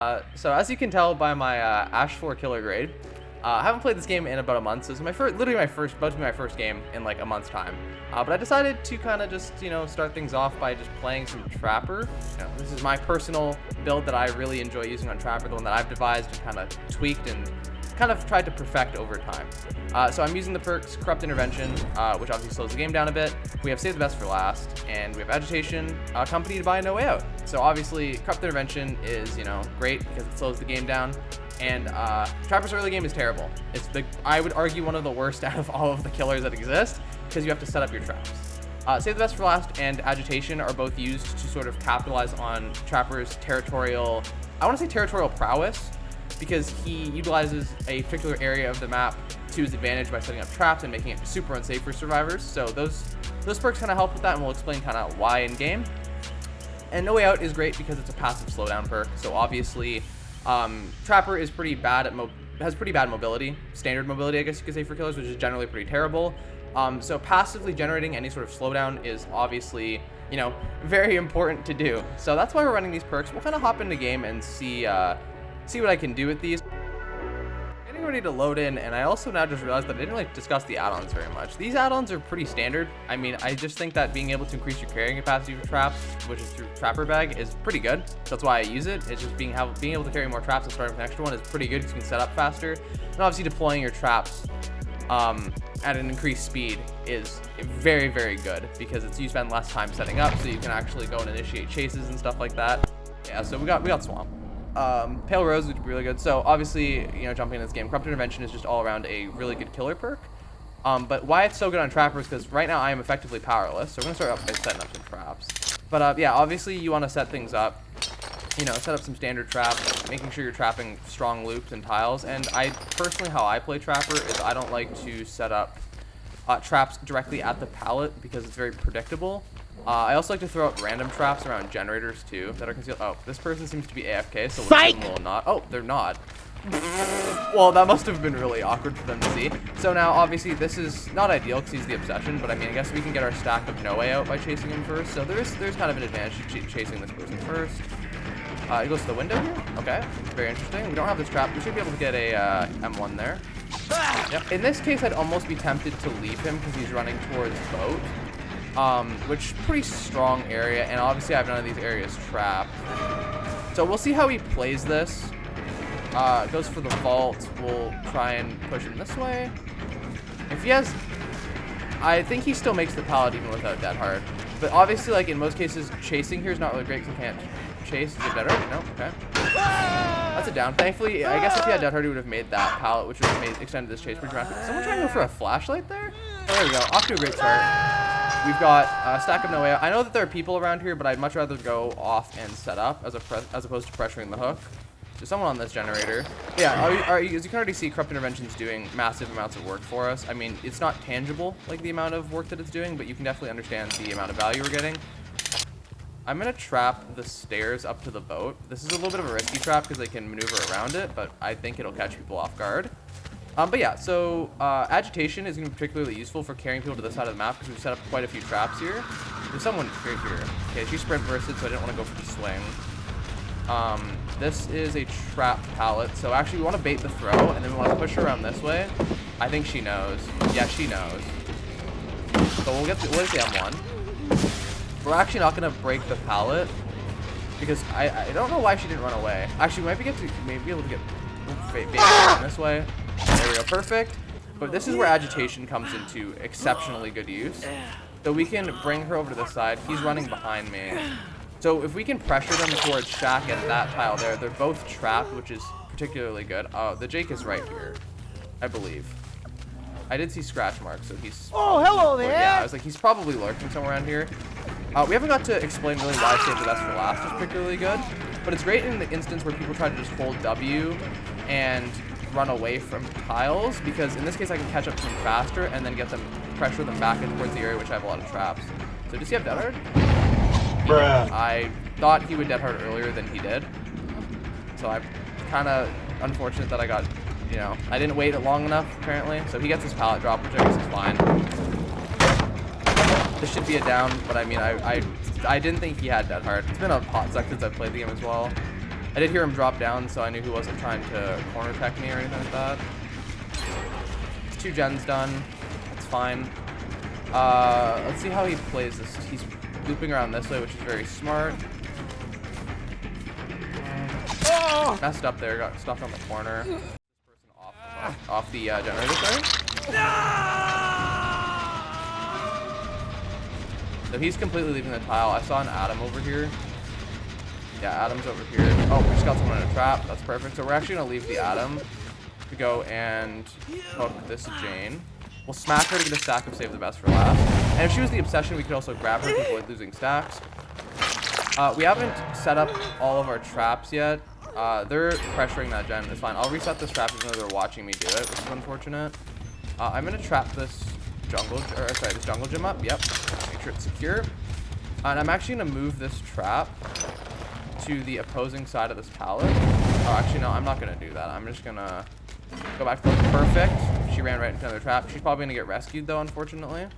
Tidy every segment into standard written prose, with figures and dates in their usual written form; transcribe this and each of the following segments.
So as you can tell by my Ash 4 killer grade, I haven't played this game in about a month, so it's literally about to be my first game in like a month's time. But I decided to kind of just, start things off by just playing some Trapper. This is my personal build that I really enjoy using on Trapper, the one that I've devised and kind of tweaked and kind of tried to perfect over time. So I'm using the perks Corrupt Intervention, which obviously slows the game down a bit. We have Save the Best for last, and we have Agitation, accompanied by No Way Out. So obviously, Corrupt Intervention is, great because it slows the game down. And Trapper's early game is terrible. It's I would argue one of the worst out of all of the killers that exist, because you have to set up your traps. Save the Best for last and Agitation are both used to sort of capitalize on Trapper's territorial, I want to say territorial prowess, because he utilizes a particular area of the map to his advantage by setting up traps and making it super unsafe for survivors. So those perks kind of help with that, and we'll explain kind of why in game. And No Way Out is great because it's a passive slowdown perk. So obviously, Trapper is has pretty bad mobility, standard mobility, I guess you could say, for killers, which is generally pretty terrible. So passively generating any sort of slowdown is obviously, very important to do. So that's why we're running these perks. We'll kind of hop into game and see what I can do with these. Getting ready to load in, and I also now just realized that I didn't really discuss the add-ons very much. These add-ons are pretty standard. I mean, I just think that being able to increase your carrying capacity for traps, which is through Trapper Bag, is pretty good. So that's why I use it. It's just being able to carry more traps and starting with an extra one is pretty good because you can set up faster. And obviously deploying your traps at an increased speed is very, very good because you spend less time setting up, so you can actually go and initiate chases and stuff like that. Yeah, so we got Swamp. Pale Rose would be really good. So obviously, jumping in this game, Corrupt Intervention is just all around a really good killer perk. But why it's so good on Trappers, because right now I am effectively powerless. So we're gonna start off by setting up some traps. But yeah, obviously you want to set things up. Set up some standard traps, making sure you're trapping strong loops and tiles. And how I play Trapper is I don't like to set up traps directly at the pallet because it's very predictable. I also like to throw out random traps around generators too that are concealed. Oh, this person seems to be AFK, so we'll give them a little nod. Oh, they're not. Well, that must have been really awkward for them to see. So now, obviously, this is not ideal because he's the obsession, but I mean, I guess we can get our stack of No Way Out by chasing him first. So there's kind of an advantage to chasing this person first. He goes to the window here. Okay, very interesting. We don't have this trap. We should be able to get a M1 there. Yep. In this case, I'd almost be tempted to leave him because he's running towards boat. Which pretty strong area, and obviously I have none of these areas trapped. So we'll see how he plays this. Goes for the vault. We'll try and push him this way. If he has, I think he still makes the pallet even without Dead Hard. But obviously, like in most cases, chasing here is not really great because he can't chase. Is it Dead Hard? No. Okay. That's a down. Thankfully, I guess if he had Dead Hard, he would have made that pallet, which would have extended this chase pretty dramatically. Someone trying to go for a flashlight there? Oh, there we go. Off to a great start. We've got a stack of No Way Out. I know that there are people around here, but I'd much rather go off and set up as opposed to pressuring the hook. There's someone on this generator. Yeah, as you can already see, Corrupt Intervention's doing massive amounts of work for us. I mean, it's not tangible, like the amount of work that it's doing, but you can definitely understand the amount of value we're getting. I'm going to trap the stairs up to the boat. This is a little bit of a risky trap because they can maneuver around it, but I think it'll catch people off guard. But yeah, so Agitation is going to be particularly useful for carrying people to this side of the map because we've set up quite a few traps here. There's someone right here. Okay, she sprint bursted, so I didn't want to go for the swing. This is a trap pallet, so actually we want to bait the throw, and then we want to push her around this way. I think she knows. Yeah, she knows. So we'll get the M1. We're actually not going to break the pallet because I don't know why she didn't run away. Actually, we might be able to get bait this way. There we go, perfect. But this is where Agitation comes into exceptionally good use. So we can bring her over to this side. He's running behind me. So if we can pressure them towards Shaq and that tile there, they're both trapped, which is particularly good. The Jake is right here, I believe. I did see scratch marks, so he's... Oh, hello there! Yeah, I was like, he's probably lurking somewhere around here. We haven't got to explain really why Save the Best for last is particularly good, but it's great in the instance where people try to just hold W and run away from tiles, because in this case I can catch up to them faster and then pressure them back in towards the area which I have a lot of traps. So does he have Dead Hard? Bruh. I thought he would Dead Hard earlier than he did. So I'm kind of unfortunate that I got, I didn't wait it long enough apparently. So he gets his pallet drop, which I guess is fine. This should be a down, but I mean, I didn't think he had Dead Hard. It's been a hot sec since I've played the game as well. I did hear him drop down, so I knew he wasn't trying to corner tech me or anything like that. It's 2 gens done. It's fine. Let's see how he plays this. He's looping around this way, which is very smart. Messed up there, got stuck on the corner. This person off the generator, sorry. So he's completely leaving the tile. I saw an Adam over here. Yeah, Adam's over here. Oh, we just got someone in a trap. That's perfect. So we're actually going to leave the Adam to go and hook this Jane. We'll smack her to get a stack of Save the Best for last. And if she was the Obsession, we could also grab her to avoid losing stacks. We haven't set up all of our traps yet. They're pressuring that gen. It's fine. I'll reset this trap even though they're watching me do it, which is unfortunate. I'm going to trap this this jungle gym up. Yep. Make sure it's secure. And I'm actually going to move this trap to the opposing side of this pallet. Oh, actually, no, I'm not going to do that. I'm just going to go back to perfect. She ran right into another trap. She's probably going to get rescued, though, unfortunately.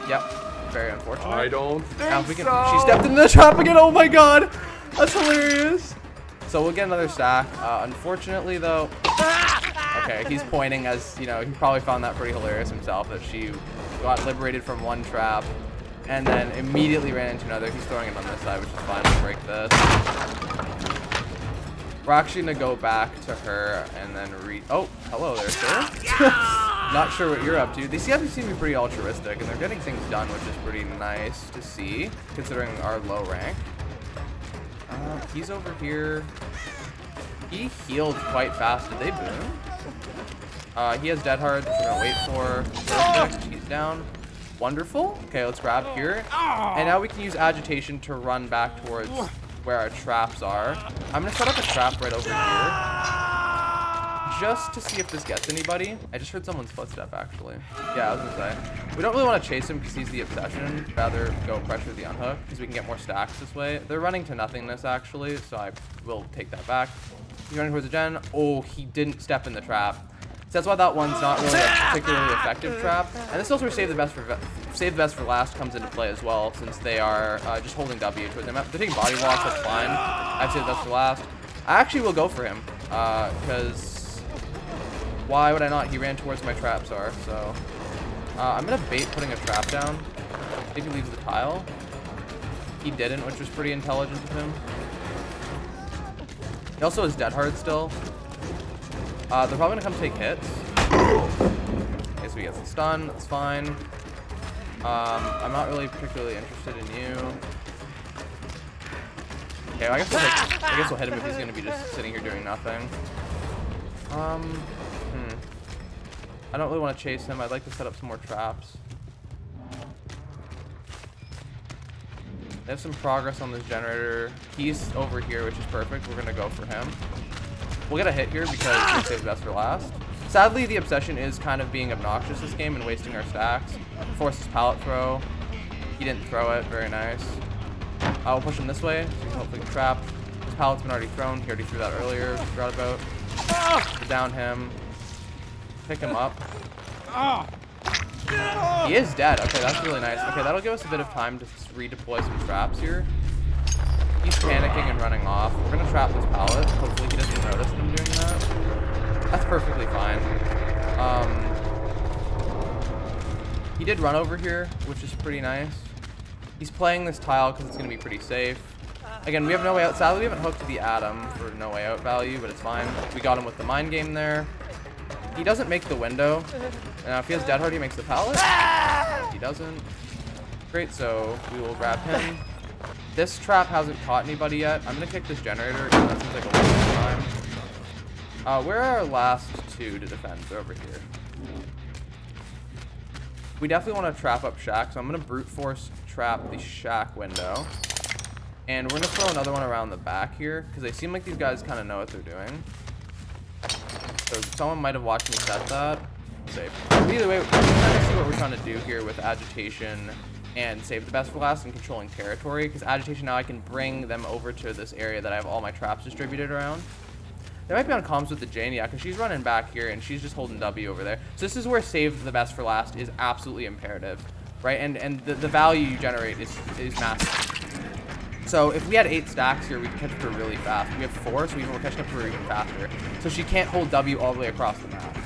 Yep. Very unfortunate. I don't think so. She stepped into the trap again. Oh, my God. That's hilarious. So we'll get another stack. Unfortunately, though... Okay, he's pointing as, you know, he probably found that pretty hilarious himself, that she got liberated from one trap and then immediately ran into another. He's throwing it on this side, which is fine. We'll break this. We're actually going to go back to her and then Oh, hello there, sir. Not sure what you're up to. They seem to be pretty altruistic, and they're getting things done, which is pretty nice to see, considering our low rank. He's over here. He healed quite fast. Did they boom? He has dead hard, which we're gonna wait for. Perfect. He's down. Wonderful. Okay, let's grab here. And now we can use agitation to run back towards where our traps are. I'm gonna set up a trap right over here, just to see if this gets anybody. I just heard someone's footstep, actually. Yeah, I was gonna say. We don't really want to chase him because he's the Obsession. Rather go pressure the unhook because we can get more stacks this way. They're running to nothingness, actually, so I will take that back. He's running towards the gen. Oh, he didn't step in the trap. So that's why that one's not really a particularly effective trap. And this is also where Save the Best for last comes into play as well, since they are just holding W towards them. They're taking body walks, that's fine. I have Save the Best for last. I actually will go for him, because why would I not? He ran towards my traps are, so I'm gonna bait putting a trap down. I think he leaves the tile. He didn't, which was pretty intelligent of him. He also has dead hard still. They're probably gonna come take hits. Okay, so he gets the stun. That's fine. I'm not really particularly interested in you. Okay, well, I guess we'll hit him if he's gonna be just sitting here doing nothing. I don't really want to chase him. I'd like to set up some more traps. They have some progress on this generator. He's over here, which is perfect. We're gonna go for him. We'll get a hit here because we saved the best for last. Sadly, the Obsession is kind of being obnoxious this game and wasting our stacks. Forces pallet throw. He didn't throw it. Very nice. We'll push him this way, so we can hopefully get trapped. His pallet's been already thrown. He already threw that earlier. Forgot about. We'll down him. Pick him up. He is dead. Okay, that's really nice. Okay, that'll give us a bit of time to redeploy some traps here. He's panicking and running off. We're gonna trap this pallet. Hopefully he doesn't notice that I'm doing that. That's perfectly fine. He did run over here, which is pretty nice. He's playing this tile because it's gonna be pretty safe. Again, we have no way out. Sadly, we haven't hooked the Adam for no way out value, but it's fine. We got him with the mind game there. He doesn't make the window. If he has dead hard, he makes the pallet. He doesn't. Great, so we will grab him. This trap hasn't caught anybody yet. I'm gonna kick this generator because that seems like a waste of time. Where are our last two to defend? They're over here. We definitely want to trap up Shack, so I'm gonna brute force trap the Shack window. And we're gonna throw another one around the back here because they seem like these guys kind of know what they're doing. So someone might have watched me set that. Safe. Either way, we're trying to see what we're trying to do here with agitation and save the best for last and controlling territory, because agitation now I can bring them over to this area that I have all my traps distributed around. They might be on comms with the Jane, yeah, because she's running back here and she's just holding W over there. So this is where save the best for last is absolutely imperative, right? And the value you generate is massive. So if we had 8 stacks here, we could catch up to her really fast. We have 4, so we're catching up to her even faster. So she can't hold W all the way across the map.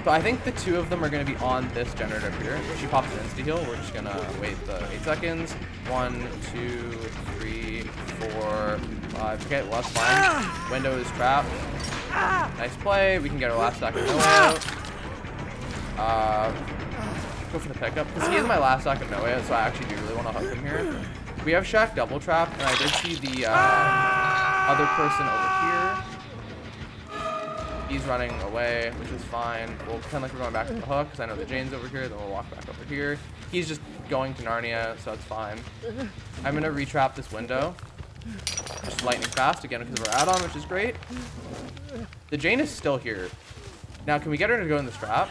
So I think the 2 of them are going to be on this generator here. If she pops an insta-heal, we're just going to wait the 8 seconds. 1, 2, 3, 4, 5. Okay, well, that's fine. Window is trapped. Nice play. We can get our last stack of no way out. Go for the pickup, because he is my last stack of no way out, so I actually do really want to hook him here. We have Shaq double trap, and I did see the other person over here. He's running away, which is fine. We'll pretend like we're going back to the hook, because I know the Jane's over here, then we'll walk back over here. He's just going to Narnia, so it's fine. I'm going to retrap this window. Just lightning fast, again, because of our add-on, which is great. The Jane is still here. Now, can we get her to go in this trap?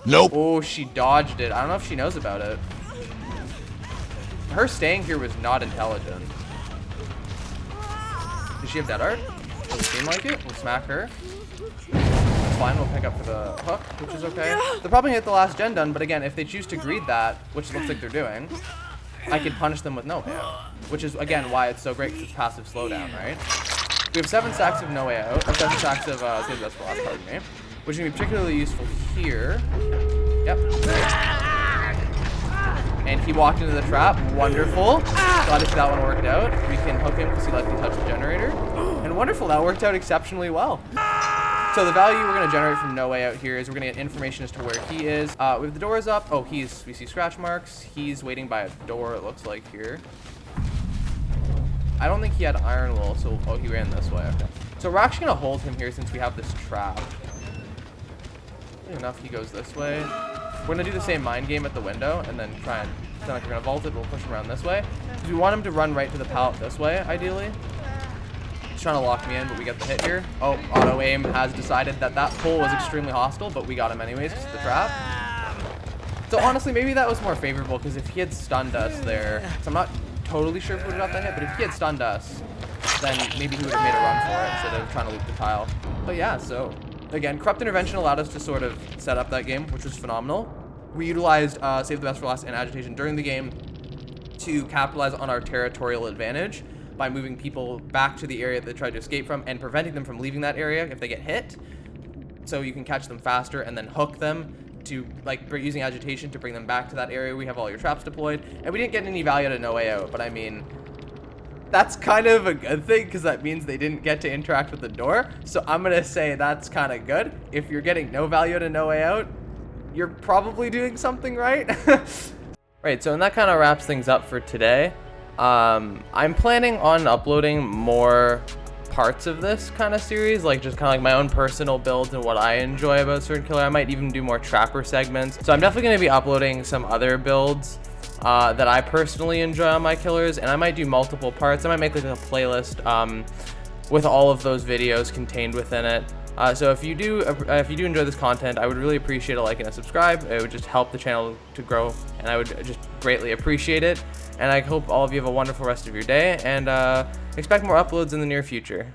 Nope. Oh, she dodged it. I don't know if she knows about it. Her staying here was not intelligent. Does she have dead art? Doesn't seem like it. We'll smack her. It's fine. We'll pick up for the hook, which is okay. They're probably gonna get the last gen done, but again, if they choose to greed that, which looks like they're doing, I could punish them with no way out. Which is, again, why it's so great, because it's passive slowdown, right? We have 7 stacks of no way out, or 7 stacks of save the best for last, pardon me, which is going to be particularly useful here. Yep. And he walked into the trap. Wonderful. Glad to see that one worked out. We can hook him because he let me touch the generator. And wonderful, that worked out exceptionally well. So the value we're going to generate from no way out here is we're going to get information as to where he is. With the doors up, oh, we see scratch marks. He's waiting by a door, it looks like here. I don't think he had iron wool, so, oh, he ran this way, okay. So we're actually going to hold him here since we have this trap. Enough, he goes this way. We're going to do the same mind game at the window and then try and pretend like we're going to vault it. We'll push him around this way. Because we want him to run right to the pallet this way, ideally. He's trying to lock me in, but we get the hit here. Oh, auto aim has decided that that pull was extremely hostile, but we got him anyways because of the trap. So honestly, maybe that was more favorable because if he had stunned us there, so I'm not totally sure if we would have got that hit, but if he had stunned us, then maybe he would have made a run for it instead of trying to loop the tile. But yeah, so again, Corrupt Intervention allowed us to sort of set up that game, which was phenomenal. We utilized Save the Best for Last and Agitation during the game to capitalize on our territorial advantage by moving people back to the area that they tried to escape from and preventing them from leaving that area if they get hit. So you can catch them faster and then hook them to, like, using Agitation to bring them back to that area. We have all your traps deployed, and we didn't get any value out of No Way Out, but I mean, that's kind of a good thing because that means they didn't get to interact with the door. So I'm going to say that's kind of good. If you're getting no value out of No Way Out, you're probably doing something right. Right, so and that kind of wraps things up for today. I'm planning on uploading more parts of this kind of series, like just kind of like my own personal builds and what I enjoy about certain killer. I might even do more trapper segments. So I'm definitely going to be uploading some other builds that I personally enjoy on my killers, and I might do multiple parts. I might make like a playlist with all of those videos contained within it. So if you do enjoy this content, I would really appreciate a like and a subscribe. It would just help the channel to grow, and I would just greatly appreciate it. And I hope all of you have a wonderful rest of your day, and expect more uploads in the near future.